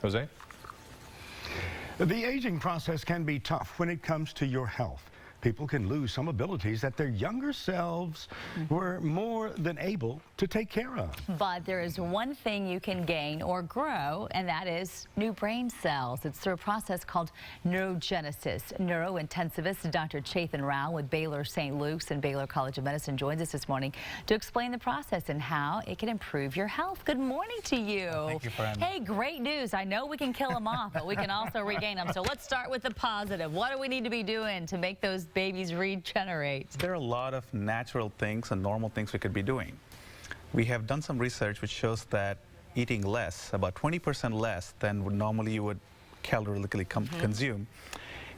Jose? The aging process can be tough when it comes to your health. People can lose some abilities that their younger selves were more than able to take care of. But there is one thing you can gain or grow, and that is new brain cells. It's through a process called neurogenesis. Neurointensivist Dr. Chetan Rao with Baylor St. Luke's and Baylor College of Medicine joins us this morning to explain the process and how it can improve your health. Good morning to you. Thank you for having me. Hey, great news. I know we can kill them off, but we can also regain them. So let's start with the positive. What do we need to be doing to make those babies regenerate? There are a lot of natural things and normal things we could be doing. We have done some research which shows that eating less, about 20% less than normally you would calorically consume,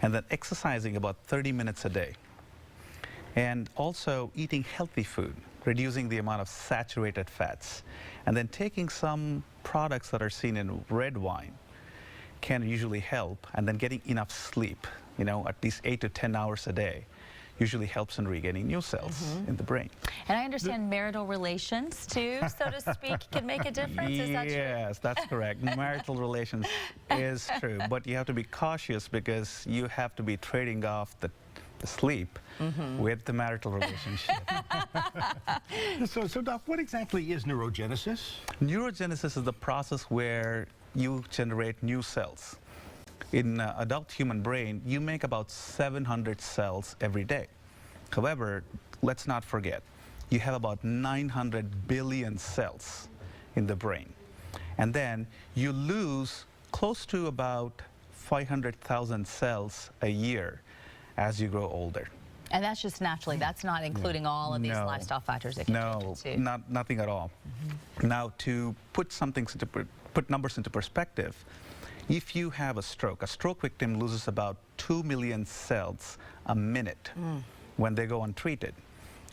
and then exercising about 30 minutes a day. And also eating healthy food, reducing the amount of saturated fats, and then taking some products that are seen in red wine can usually help, and then getting enough sleep, at least 8 to 10 hours a day, usually helps in regaining new cells in the brain. And I understand marital relations, too, so to speak, can make a difference. Is that true? Yes, that's correct. Marital relations is true, but you have to be cautious because you have to be trading off the sleep with the marital relationship. So, Doc, what exactly is neurogenesis? Neurogenesis is the process where you generate new cells. In adult human brain, you make about 700 cells every day. However, let's not forget, you have about 900 billion cells in the brain. And then you lose close to about 500,000 cells a year as you grow older. And that's just naturally. That's not including all of these lifestyle factors that can change it too. Nothing at all. Now, to put numbers into perspective, if you have a stroke victim loses about 2 million cells a minute when they go untreated.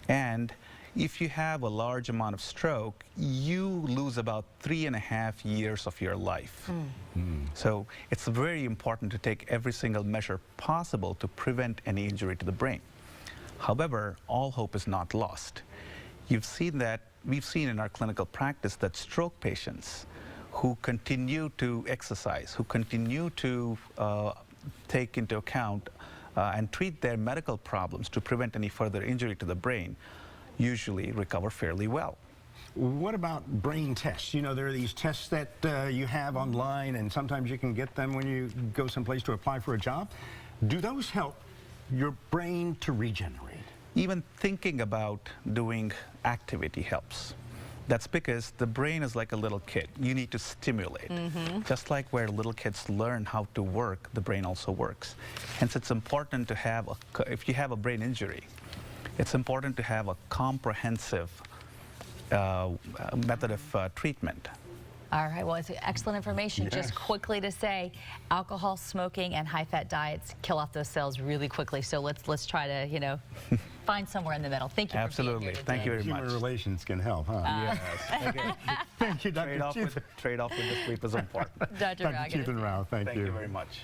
And if you have a large amount of stroke, you lose about 3.5 years of your life. So it's very important to take every single measure possible to prevent any injury to the brain. However, all hope is not lost. We've seen in our clinical practice that stroke patients who continue to exercise, who continue to take into account and treat their medical problems to prevent any further injury to the brain, usually recover fairly well. What about brain tests? There are these tests that you have online, and sometimes you can get them when you go someplace to apply for a job. Do those help your brain to regenerate? Even thinking about doing activity helps. That's because the brain is like a little kid. You need to stimulate. Just like where little kids learn how to work, the brain also works. Hence, it's important to have, if you have a brain injury, it's important to have a comprehensive method of treatment. All right, well, it's excellent information. Yes. Just quickly to say, alcohol, smoking, and high-fat diets kill off those cells really quickly. So let's try to, find somewhere in the middle. Thank you Absolutely. for being here. Thank you very much. Human relations can help, huh? Yes. Okay. Thank you, Dr. Trade off with the sleep is important. Dr. Dr. Chetan Rao, thank you. Thank you very much.